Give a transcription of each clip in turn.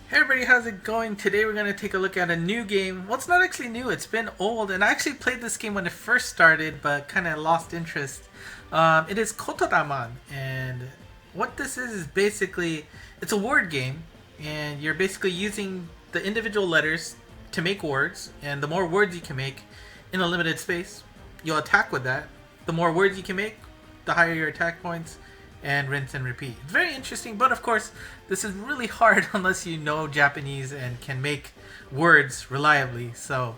Hey everybody, how's it going? Today we're going to take a look at a new game. Well, it's not actually new, it's been old, and I actually played this game when it first started, but kind of lost interest. It is Kotodaman, and what this is basically, it's a word game, and you're basically using the individual letters to make words, and the more words you can make in a limited space, you'll attack with that. The more words you can make, the higher your attack points, and rinse and repeat. It's very interesting, but of course, this is really hard unless you know Japanese and can make words reliably. So,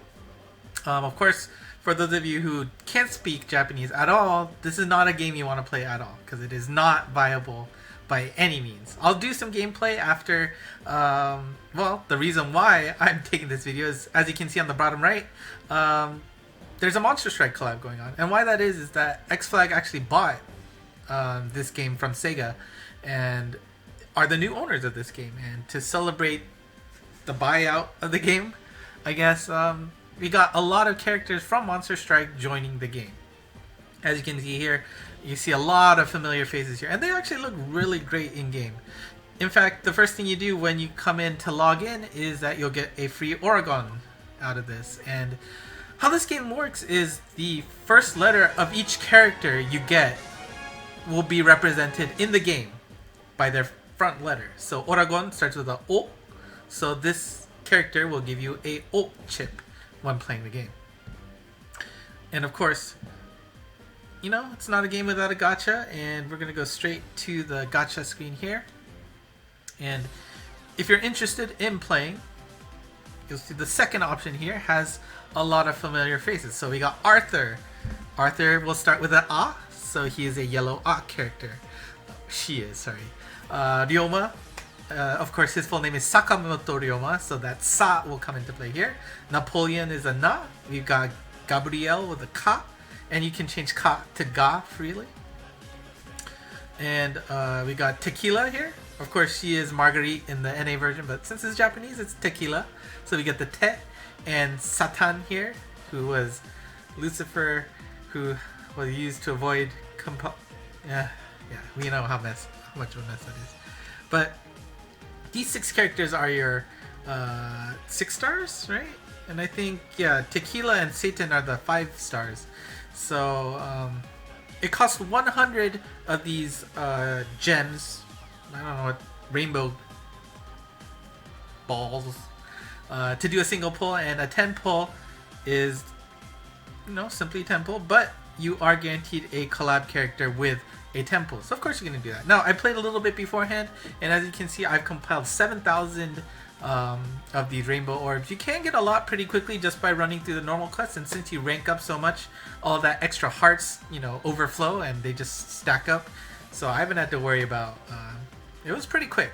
of course, for those of you who can't speak Japanese at all, this is not a game you want to play at all because it is not viable by any means. I'll do some gameplay after. Well, the reason why I'm taking this video is, as you can see on the bottom right, there's a Monster Strike collab going on, and why that is that XFLAG actually bought this game from Sega and are the new owners of this game, and to celebrate the buyout of the game, I guess, we got a lot of characters from Monster Strike joining the game. As you can see here, you see a lot of familiar faces here, and they actually look really great in game. In fact, the first thing you do when you come in to log in is that you'll get a free Oregon out of this. And how this game works is the first letter of each character you get will be represented in the game by their front letter. So Oragon starts with a O, so this character will give you a O chip when playing the game. And of course, you know, it's not a game without a gacha, and we're gonna go straight to the gacha screen here. And if you're interested in playing, you'll see the second option here has a lot of familiar faces. So we got Arthur. Arthur will start with an A, so he is a yellow A character. She is, sorry. Ryoma, of course his full name is Sakamoto Ryoma, so that Sa will come into play here. Napoleon is a Na. We've got Gabrielle with a Ka, and you can change Ka to Ga freely. And we got Tequila here. Of course she is Marguerite in the NA version, but since it's Japanese it's Tequila. So we get the Te, and Satan here, who was Lucifer, who was used to avoid yeah, we know how much of a mess that is. But these 6 characters are your 6 stars, right? And I think, yeah, Tequila and Satan are the 5 stars. So it costs 100 of these gems. I don't know what, rainbow balls, to do a single pull, and a 10 pull is, you know, simply 10 pull, but you are guaranteed a collab character with a 10 pull. So of course you're going to do that. Now, I played a little bit beforehand, and as you can see, I've compiled 7,000 of these rainbow orbs. You can get a lot pretty quickly just by running through the normal quests, and since you rank up so much, all that extra hearts, you know, overflow and they just stack up. So I haven't had to worry about, it was pretty quick.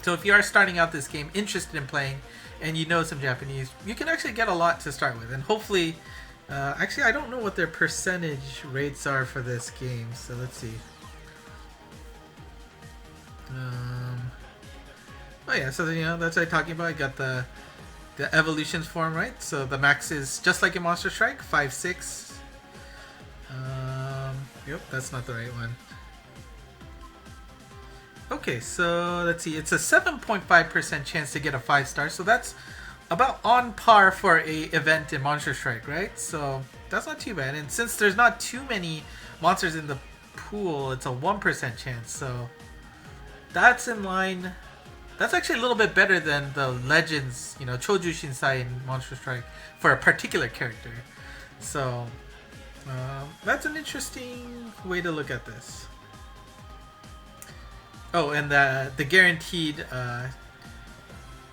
So if you are starting out this game, interested in playing, and you know some Japanese, you can actually get a lot to start with, and hopefully, actually, I don't know what their percentage rates are for this game, so let's see. Oh yeah, so you know, that's what I'm talking about. I got the evolutions form, right? So the max is just like in Monster Strike, 5/6. Yep, that's not the right one. Okay, so let's see. It's a 7.5% chance to get a 5-star, so that's about on par for a event in Monster Strike, right? So that's not too bad. And since there's not too many monsters in the pool, it's a 1% chance. So that's in line. That's actually a little bit better than the Legends, you know, Choju Shinsai in Monster Strike for a particular character. So that's an interesting way to look at this. Oh, and the guaranteed,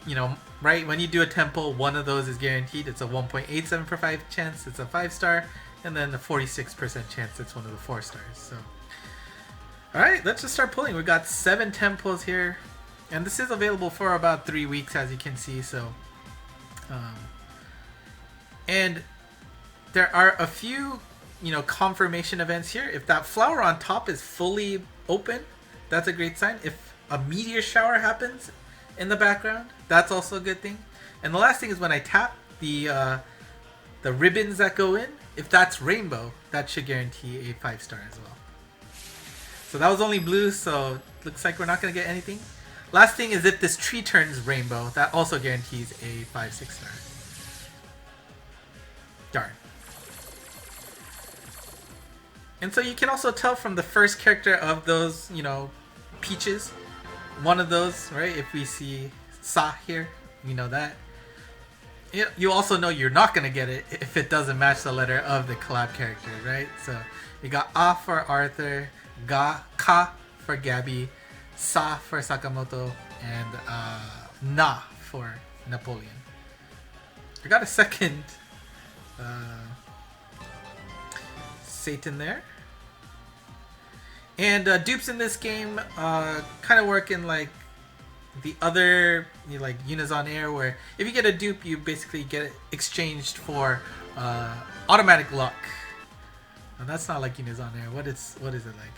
you know, right, when you do a temple, one of those is guaranteed. It's a 1.875 chance, it's a 5-star, and then a 46% chance it's one of the 4 stars. So, alright, let's just start pulling. We got 7 temples here, and this is available for about 3 weeks, as you can see. So, and there are a few, you know, confirmation events here. If that flower on top is fully open, that's a great sign. If a meteor shower happens in the background, that's also a good thing. And the last thing is when I tap the ribbons that go in, if that's rainbow, that should guarantee a 5-star as well. So that was only blue, so looks like we're not going to get anything. Last thing is if this tree turns rainbow, that also guarantees a 5/6 star. Darn. And so you can also tell from the first character of those, you know, peaches, one of those, right? If we see Sa here, you know that. You also know you're not going to get it if it doesn't match the letter of the collab character, right? So you got A for Arthur, Ka for Gabby, Sa for Sakamoto, and Na for Napoleon. I got a second Satan there. And dupes in this game kind of work in like the other like units on air, where if you get a dupe, you basically get it exchanged for automatic luck. And that's not like units on air. What is it like?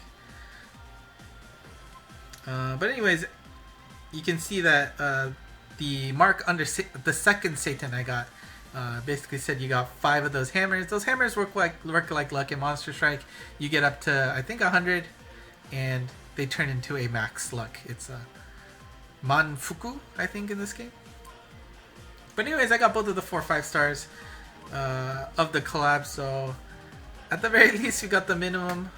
But anyways, you can see that the mark under the second Satan I got basically said you got 5 of those hammers. Those hammers work like luck in Monster Strike. You get up to I think 100, and they turn into a max luck. It's Manfuku, I think, in this game. But anyways, I got both of the 4/5 stars of the collab, so at the very least we got the minimum.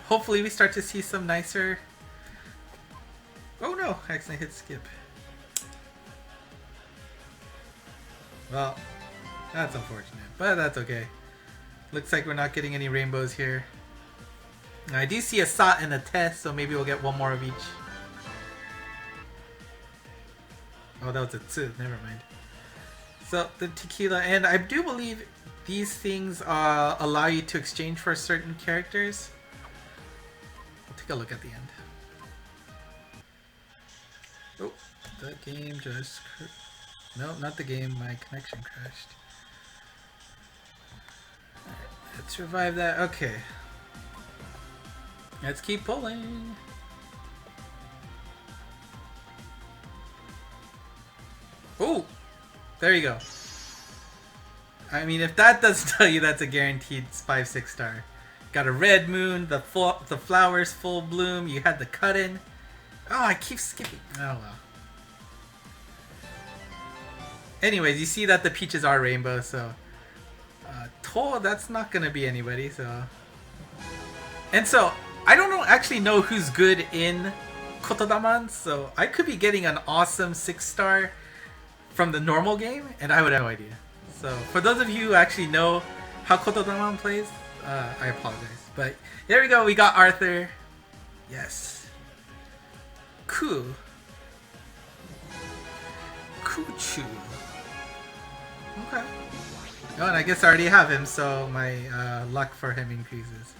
Hopefully we start to see some nicer... Oh no, I accidentally hit skip. Well, that's unfortunate, but that's okay. Looks like we're not getting any rainbows here. I do see a Sa and a Tess, so maybe we'll get one more of each. Oh, that was a Tsu, never mind. So, the tequila, and I do believe these things allow you to exchange for certain characters. We'll take a look at the end. Oh, the game just... No, not the game, my connection crashed. Alright, let's revive that. Okay. Let's keep pulling. Oh, there you go. I mean, if that doesn't tell you, that's a guaranteed 5/6 star. Got a red moon, the flowers full bloom. You had the cut in. Oh, I keep skipping. Oh well. Anyways, you see that the peaches are rainbow, so To, that's not gonna be anybody. So, and so I don't actually know who's good in Kotodaman, so I could be getting an awesome 6-star from the normal game, and I would have no idea. So for those of you who actually know how Kotodaman plays, I apologize. But there we go, we got Arthur. Yes. Cool. Kuchu. Okay. Oh, and I guess I already have him, so my luck for him increases.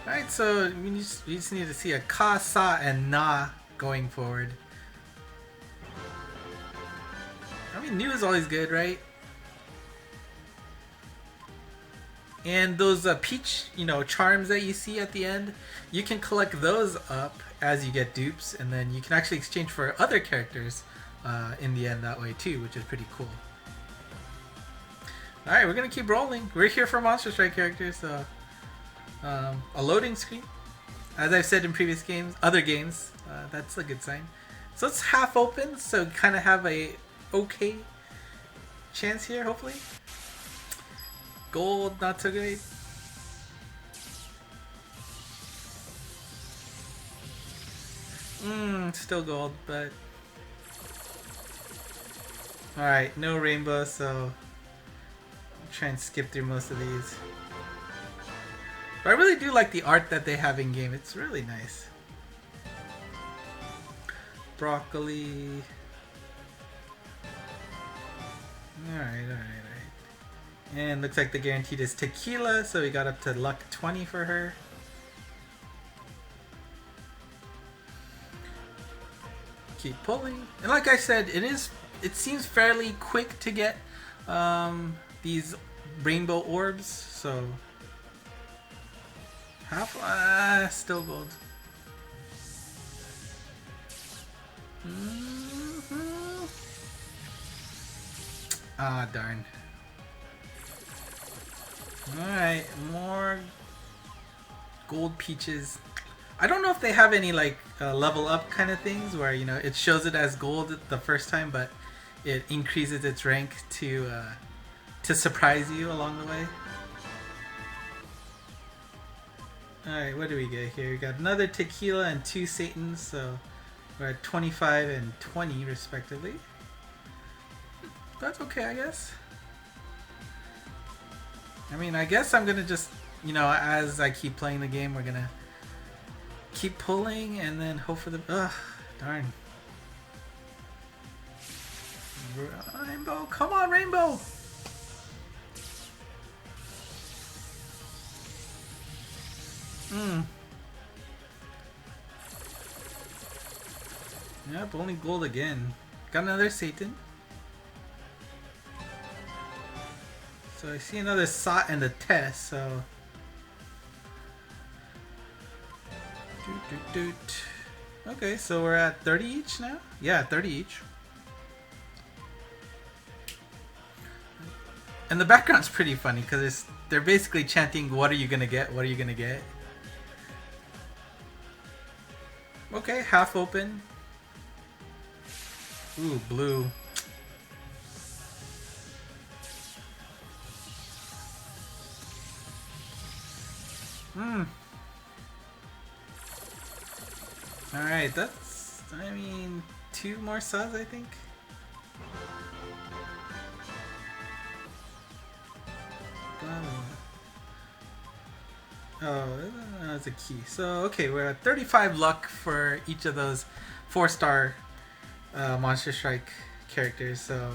Alright, so we just need to see a Ka, Sa, and Na going forward. I mean, new is always good, right? And those peach, charms that you see at the end, you can collect those up as you get dupes, and then you can actually exchange for other characters in the end that way too, which is pretty cool. Alright, we're gonna keep rolling. We're here for Monster Strike characters, so a loading screen. As I've said in previous games, other games, that's a good sign. So it's half open, so kind of have a okay chance here, hopefully. Gold, not so great. Still gold, but... Alright, no rainbow, so... I'll try and skip through most of these. But I really do like the art that they have in game. It's really nice. Broccoli. Alright. And looks like the guaranteed is tequila, so we got up to luck 20 for her. Keep pulling. And like I said, it seems fairly quick to get these rainbow orbs, so still gold. Ah, darn. Alright, more gold peaches. I don't know if they have any like level up kind of things where you know it shows it as gold the first time, but it increases its rank to surprise you along the way. Alright, what do we get here? We got another tequila and 2 Satans, so we're at 25 and 20 respectively. That's okay, I guess. I mean, I guess I'm gonna just, you know, as I keep playing the game, we're gonna keep pulling and then hope for the... Ugh, darn. Rainbow, come on, Rainbow! Yep, only gold again. Got another Satan. So I see another Sot and a Test, so... Okay, so we're at 30 each now? Yeah, 30 each. And the background's pretty funny because they're basically chanting, "What are you gonna get? What are you gonna get?" Okay, half open. Ooh, blue. Alright, that's, I mean, 2 more subs, I think. Oh, that's a key. So, okay, we're at 35 luck for each of those 4-star Monster Strike characters. So,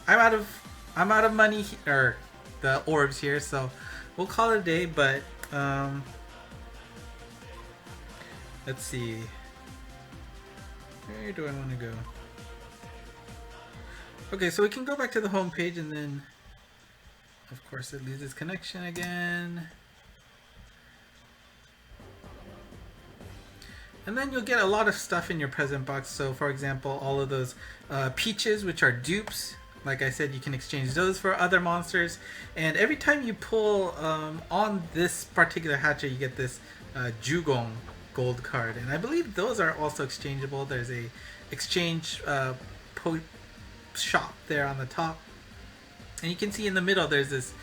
I'm out of money, or the orbs here, so we'll call it a day, but let's see. Where do I want to go? Okay, so we can go back to the home page and then of course it loses connection again. And then you'll get a lot of stuff in your present box. So for example, all of those peaches, which are dupes. Like I said, you can exchange those for other monsters. And every time you pull on this particular hatcher, you get this Jugong gold card. And I believe those are also exchangeable. There's a exchange shop there on the top. And you can see in the middle there's this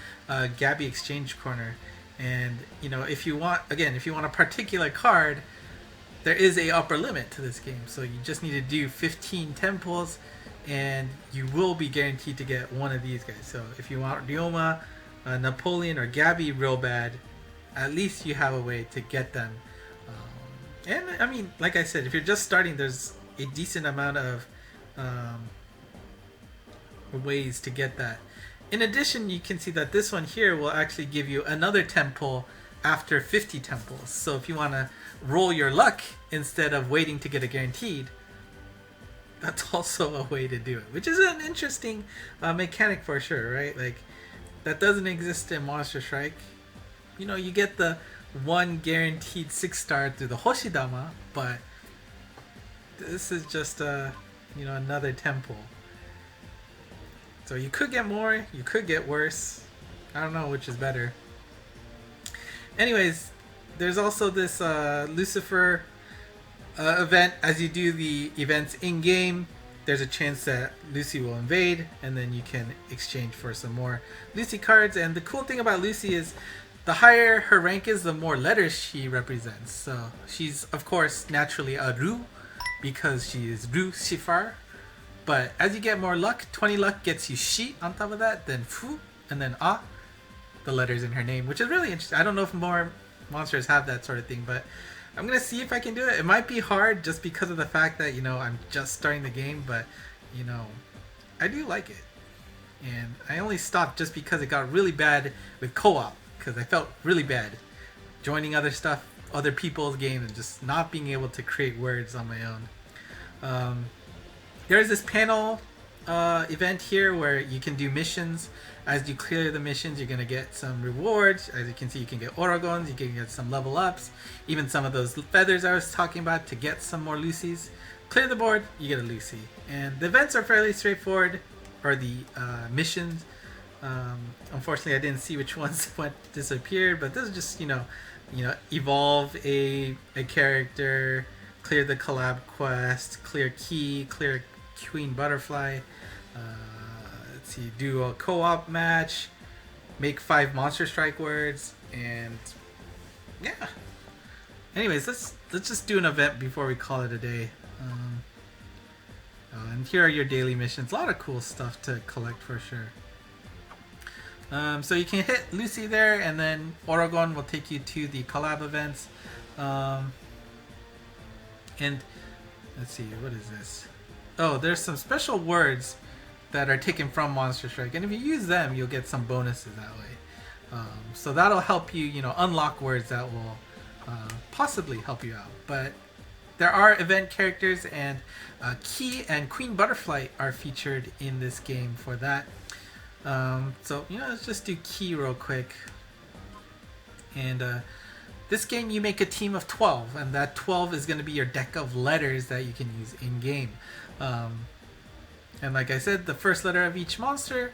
Gabby exchange corner. And you know, if you want, again, if you want a particular card, there is a upper limit to this game. So you just need to do 15 temples and you will be guaranteed to get one of these guys. So if you want Ryoma, Napoleon, or Gabby real bad, at least you have a way to get them. And I mean, like I said, if you're just starting, there's a decent amount of ways to get that. In addition, you can see that this one here will actually give you another temple after 50 temples. So if you want to roll your luck instead of waiting to get it guaranteed, that's also a way to do it, which is an interesting mechanic for sure, right? Like, that doesn't exist in Monster Strike. You know, you get the one guaranteed 6-star through the Hoshidama, but this is just you know, another temple. So you could get more, you could get worse. I don't know which is better. Anyways, there's also this Lucifer event. As you do the events in-game, there's a chance that Lucy will invade, and then you can exchange for some more Lucy cards. And the cool thing about Lucy is the higher her rank is, the more letters she represents. So she's, of course, naturally a Ru, because she is Ru Shifar. But as you get more luck, 20 luck gets you Shi on top of that, then Fu, and then A, the letters in her name, which is really interesting. I don't know if more monsters have that sort of thing, but I'm going to see if I can do it. It might be hard just because of the fact that, you know, I'm just starting the game, but, you know, I do like it. And I only stopped just because it got really bad with co-op, because I felt really bad joining other people's games and just not being able to create words on my own. There's this panel event here where you can do missions. As you clear the missions, you're going to get some rewards. As you can see, you can get Oragons, you can get some level ups, even some of those feathers I was talking about to get some more Lucys. Clear the board, you get a Lucy. And the events are fairly straightforward, or the missions. Unfortunately, I didn't see which ones disappeared, but this is just, you know, evolve a character, clear the collab quest, clear key, clear queen butterfly. Let's see, do a co-op match, make 5 monster strike words, and yeah. Anyways, let's just do an event before we call it a day. And here are your daily missions. A lot of cool stuff to collect for sure. So you can hit Lucy there, and then Oregon will take you to the collab events. And let's see, what is this? Oh, there's some special words that are taken from Monster Strike, and if you use them, you'll get some bonuses that way. So that'll help you, unlock words that will possibly help you out. But there are event characters, and Key and Queen Butterfly are featured in this game for that. So let's just do Key real quick. And this game, you make a team of 12, and that 12 is going to be your deck of letters that you can use in game. And like I said, the first letter of each monster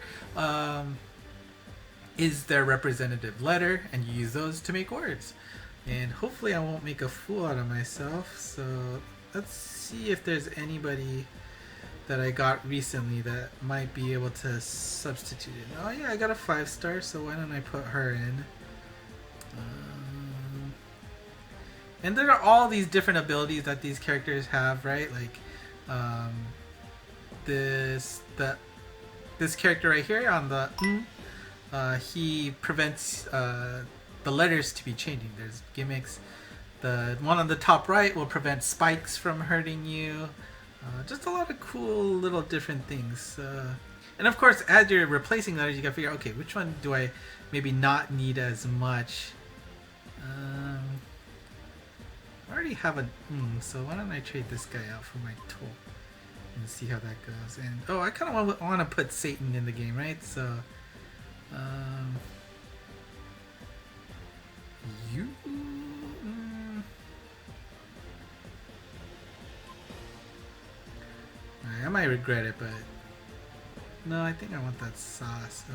is their representative letter, and you use those to make words. And hopefully I won't make a fool out of myself. So let's see if there's anybody that I got recently that might be able to substitute it. Oh yeah, I got a 5-star, so why don't I put her in? And there are all these different abilities that these characters have, right? Like this character right here on the he prevents the letters to be changing. There's gimmicks. The one on the top right will prevent spikes from hurting you. Just a lot of cool little different things. And of course, as you're replacing letters, you gotta figure out, okay, which one do I maybe not need as much? I already have a so why don't I trade this guy out for my tool and see how that goes. And oh, I kind of want to put Satan in the game, right? So you I might regret it, but no, I think I want that sauce. So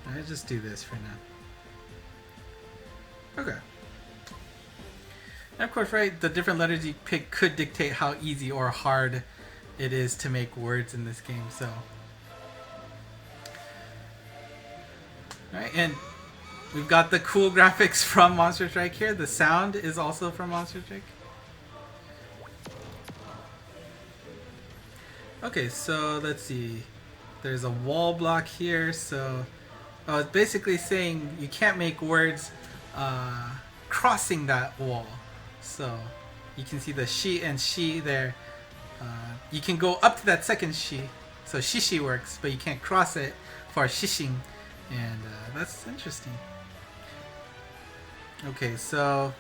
I'll just do this for now. Okay. And of course, right, the different letters you pick could dictate how easy or hard it is to make words in this game. So, alright, and we've got the cool graphics from Monster Strike here. The sound is also from Monster Strike. Okay, so let's see. There's a wall block here, so it's basically saying you can't make words crossing that wall. So you can see the she and she there. You can go up to that second she, so shishi works, but you can't cross it for shishing, and that's interesting. Okay, so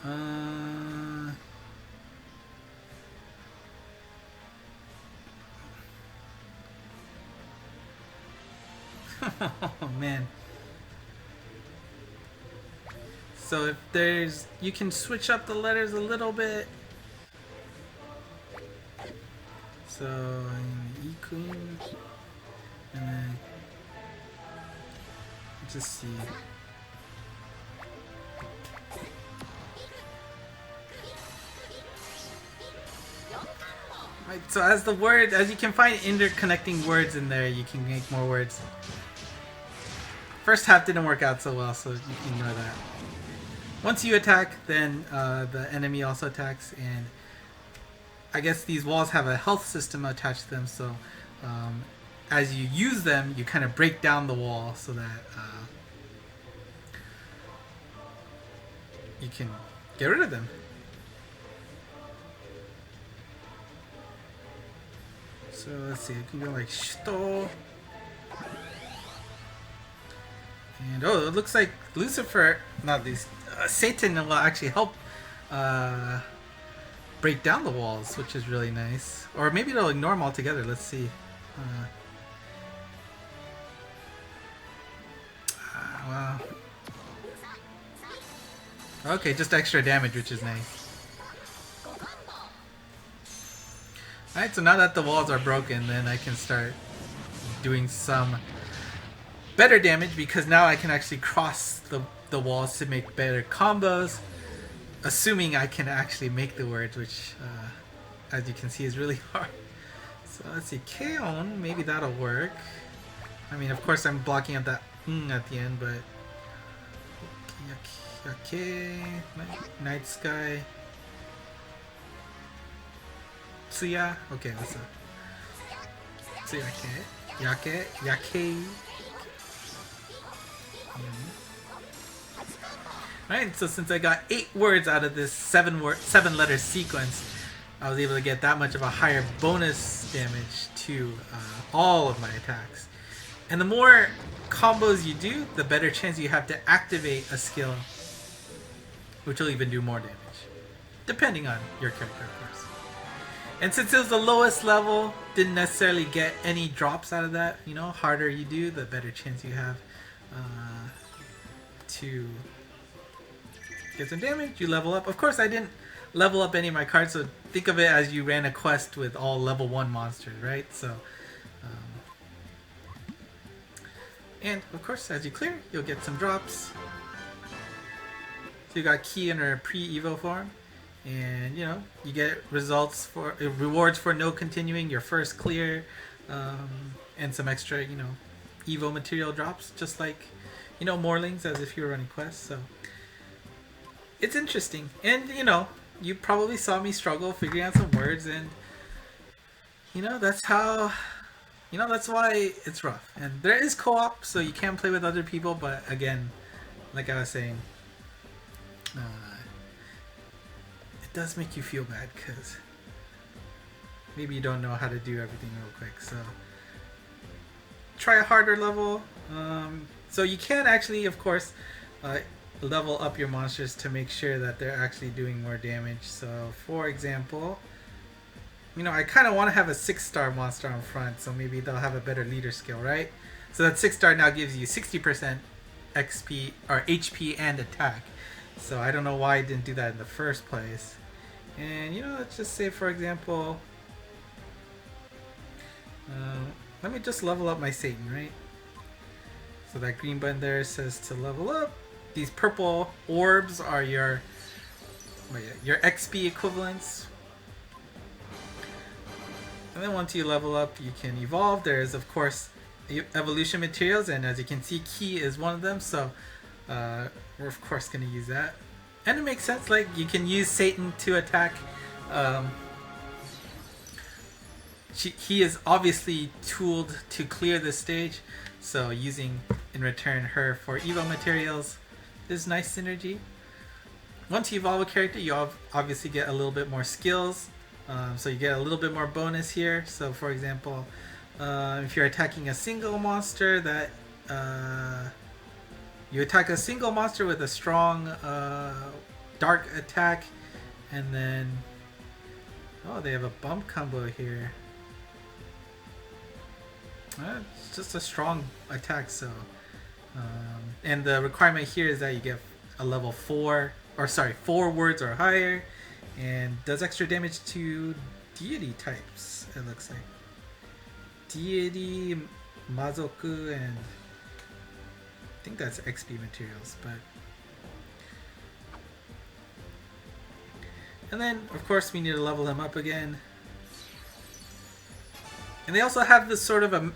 oh man. So if there's, you can switch up the letters a little bit. So E queen, and then just see. Right, so as you can find interconnecting words in there, you can make more words. First half didn't work out so well, so you can ignore that. Once you attack, then the enemy also attacks, and I guess these walls have a health system attached to them, so as you use them, you kind of break down the wall so that you can get rid of them. So let's see, I can go like Shito. And oh, it looks like Lucifer, not these, Satan will actually help break down the walls, which is really nice. Or maybe it'll ignore them altogether. Let's see. Wow. Okay, just extra damage, which is nice. Alright, so now that the walls are broken, then I can start doing some better damage because now I can actually cross the walls to make better combos, assuming I can actually make the words, which as you can see is really hard. So let's see, Keon, maybe that'll work. I mean, of course I'm blocking out that at the end, but okay, Night Sky, Tsuya, okay, that's a Tsuyake, Yake. Alright, so since I got 8 words out of this 7 letter sequence, I was able to get that much of a higher bonus damage to all of my attacks. And the more combos you do, the better chance you have to activate a skill, which will even do more damage, depending on your character, of course. And since it was the lowest level, didn't necessarily get any drops out of that. You know, harder you do, the better chance you have to get some damage. You level up. Of course, I didn't level up any of my cards, so think of it as you ran a quest with all level 1 monsters, right? So, and of course, as you clear, you'll get some drops. So you got Key in her pre-Evo form, and you know, you get results for rewards for no continuing your first clear, and some extra, you know, Evo material drops, just like, you know, Morlings, as if you were running quests. So it's interesting, and you know, you probably saw me struggle figuring out some words, and you know, that's how, you know, that's why it's rough. And there is co-op, so you can play with other people, but again, like I was saying, it does make you feel bad because maybe you don't know how to do everything real quick. So try a harder level. So you can actually, of course, level up your monsters to make sure that they're actually doing more damage. So for example, you know, I kind of want to have a 6-star monster on front, so maybe they'll have a better leader skill, right? So that 6-star now gives you 60% XP or HP and attack. So I don't know why I didn't do that in the first place. And you know, let's just say, for example, let me just level up my Satan, right? So that green button there says to level up. These purple orbs are your XP equivalents. And then once you level up, you can evolve. There's of course evolution materials, and as you can see, Key is one of them. So we're of course going to use that. And it makes sense, like you can use Satan to attack. He is obviously tooled to clear this stage, so using in return her for Evo materials is nice synergy. Once you evolve a character, you obviously get a little bit more skills, so you get a little bit more bonus here. So for example, if you're attacking a single monster, that you attack a single monster with a strong dark attack, and then oh, they have a bump combo here. It's just a strong attack, so and the requirement here is that you get a level 4 words or higher, and does extra damage to deity types, it looks like. Deity, Mazoku, and I think that's XP materials, but and then of course we need to level him up again. And they also have this sort of a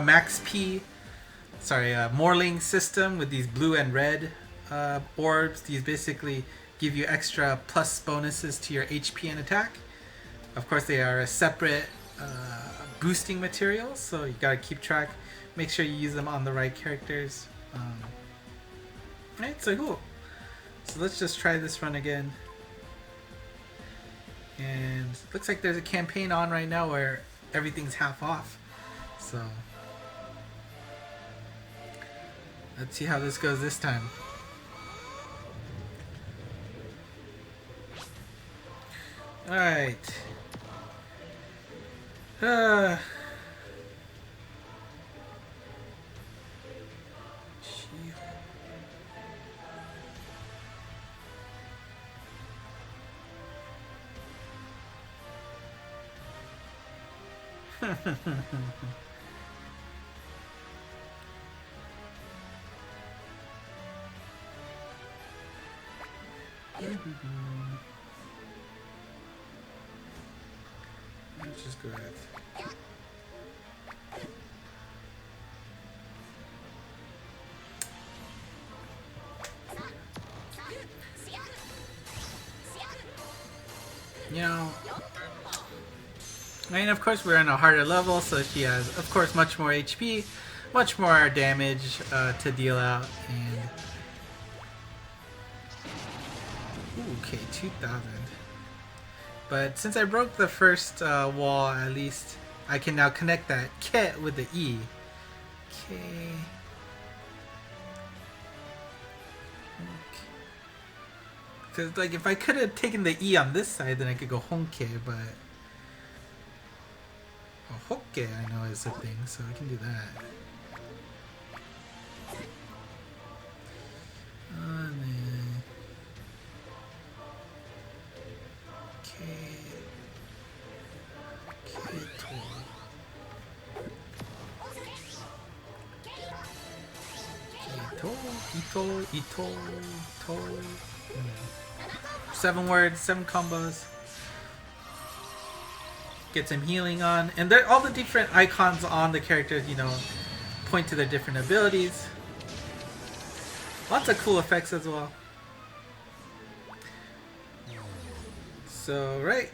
max P, Morling system with these blue and red orbs. These basically give you extra plus bonuses to your HP and attack. Of course, they are a separate boosting material, so you gotta keep track. Make sure you use them on the right characters. Right, so cool. So let's just try this run again. And looks like there's a campaign on right now where everything's half off. So let's see how this goes this time. Alright. Let's just go ahead. You know, I mean, of course we're on a harder level, so she has, of course, much more HP, much more damage to deal out, and... Ooh, okay, 2,000. But since I broke the first wall, at least I can now connect that K with the E. Okay. Because, like, if I could have taken the E on this side, then I could go Honke, but... Oh, Hokke, I know is a thing, so I can do that. Ito. 7 words, 7 combos. Get some healing on, and all the different icons on the characters, you know, point to their different abilities. Lots of cool effects as well. So, right,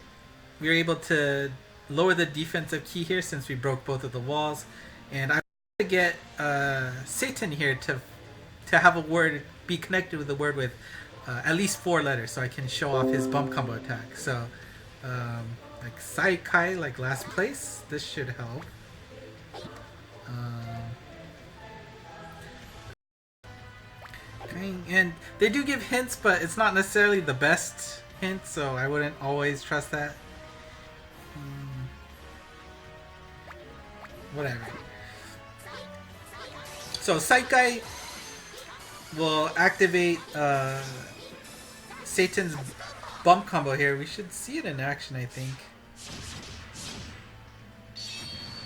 we were able to lower the defensive key here since we broke both of the walls, and I want to get Satan here to have a word be connected with a word with at least 4 letters, so I can show off his bump combo attack. So, like Saikai, like last place, this should help. Okay, and they do give hints, but it's not necessarily the best hint, so I wouldn't always trust that. Whatever. So Saikai will activate Satan's bump combo here. We should see it in action, I think.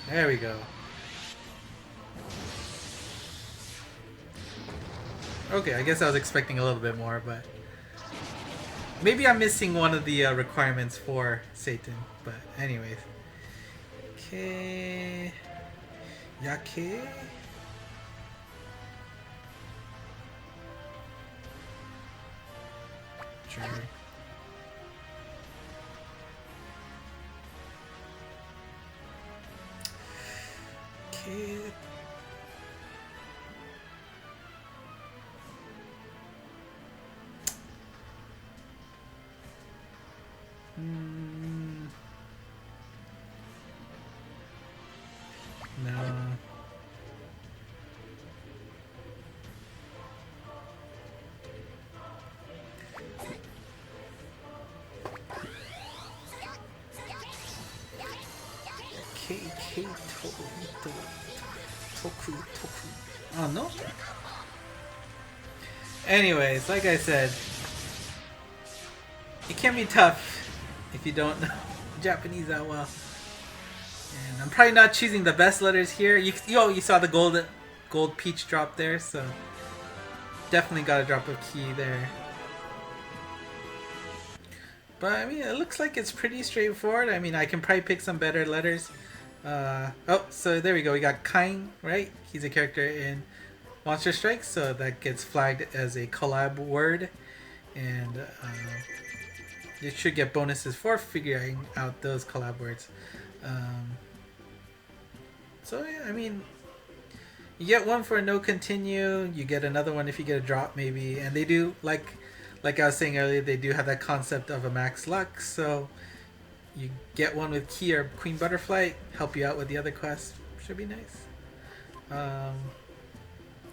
There we go. Okay, I guess I was expecting a little bit more, but maybe I'm missing one of the requirements for Satan. But anyways. Okay. Yake. Sure. Okay. No. Oh no. Anyways, like I said, it can be tough if you don't know Japanese that well. And I'm probably not choosing the best letters here. You saw the gold peach drop there, so definitely got a drop of key there. But I mean, it looks like it's pretty straightforward. I mean, I can probably pick some better letters. Oh, so there we go. We got Kain, right? He's a character in Monster Strike, so that gets flagged as a collab word. And you should get bonuses for figuring out those collab words. So yeah, I mean, you get one for a no continue. You get another one if you get a drop, maybe. And they do, like I was saying earlier, they do have that concept of a max luck. So you get one with Key or Queen Butterfly, help you out with the other quests. Should be nice.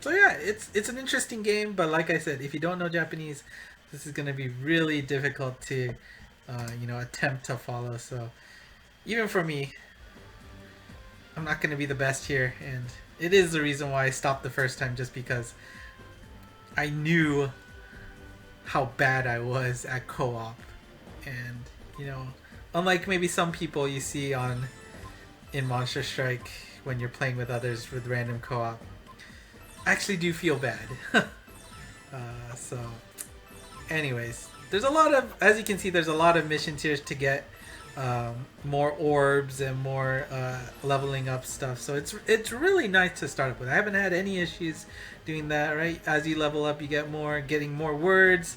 So yeah, it's an interesting game, but like I said, if you don't know Japanese, this is going to be really difficult to attempt to follow. So even for me, I'm not going to be the best here, and it is the reason why I stopped the first time, just because I knew how bad I was at co-op. And unlike maybe some people you see in Monster Strike when you're playing with others with random co-op, I actually do feel bad. So anyways, there's a lot of, as you can see, there's a lot of missions here to get more orbs and more leveling up stuff. So it's really nice to start up with. I haven't had any issues doing that, right? As you level up, you get more, getting more words,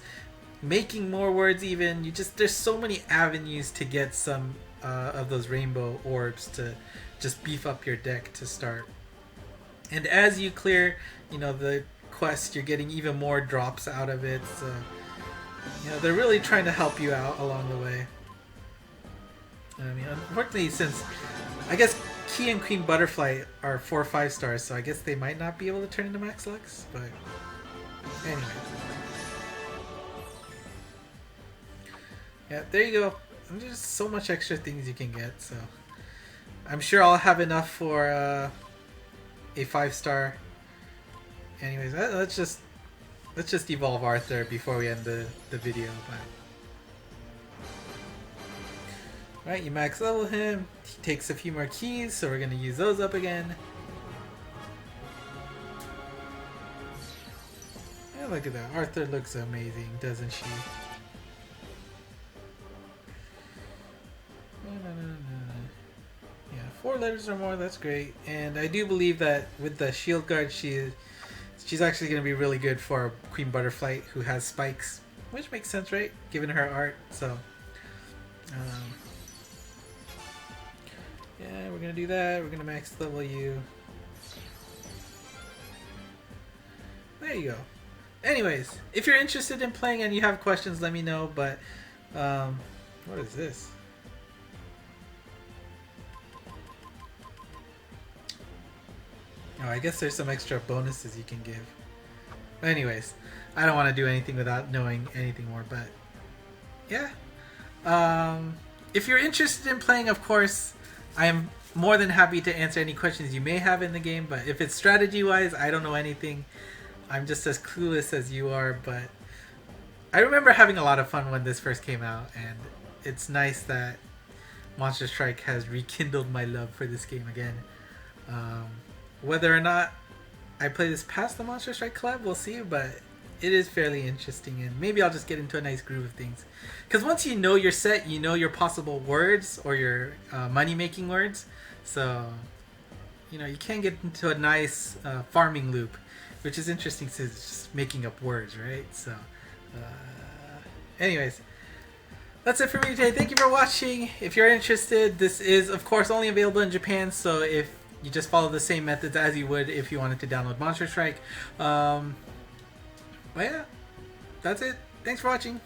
making more words even. There's so many avenues to get some of those rainbow orbs to just beef up your deck to start. And as you clear, the quest, you're getting even more drops out of it. So, they're really trying to help you out along the way. I mean, unfortunately, since I guess Key and Queen Butterfly are 4 or 5 stars, so I guess they might not be able to turn into Max Lux, but anyway. Yeah, there you go. There's so much extra things you can get, so I'm sure I'll have enough for a 5-star. Anyways, let's just evolve Arthur before we end the video. But right, you max level him. He takes a few more keys, so we're gonna use those up again. Yeah, look at that. Arthur looks amazing, doesn't she? Yeah, 4 letters or more, that's great. And I do believe that with the shield guard, she's actually going to be really good for Queen Butterfly, who has spikes, which makes sense, right? Given her art. So yeah, we're going to do that. We're going to max level you. There you go. Anyways, if you're interested in playing and you have questions, let me know. But what is this? Oh, I guess there's some extra bonuses you can give. But anyways, I don't want to do anything without knowing anything more, but yeah. If you're interested in playing, of course, I am more than happy to answer any questions you may have in the game, but if it's strategy-wise, I don't know anything. I'm just as clueless as you are, but I remember having a lot of fun when this first came out, and it's nice that Monster Strike has rekindled my love for this game again. Whether or not I play this past the Monster Strike collab, we'll see, but it is fairly interesting, and maybe I'll just get into a nice groove of things. Because once you know your set, you know your possible words or your money-making words, so you can get into a nice farming loop, which is interesting, to just making up words, right? So anyways, that's it for me today. Thank you for watching. If you're interested, this is of course only available in Japan, so if you just follow the same methods as you would if you wanted to download Monster Strike. But yeah, that's it. Thanks for watching.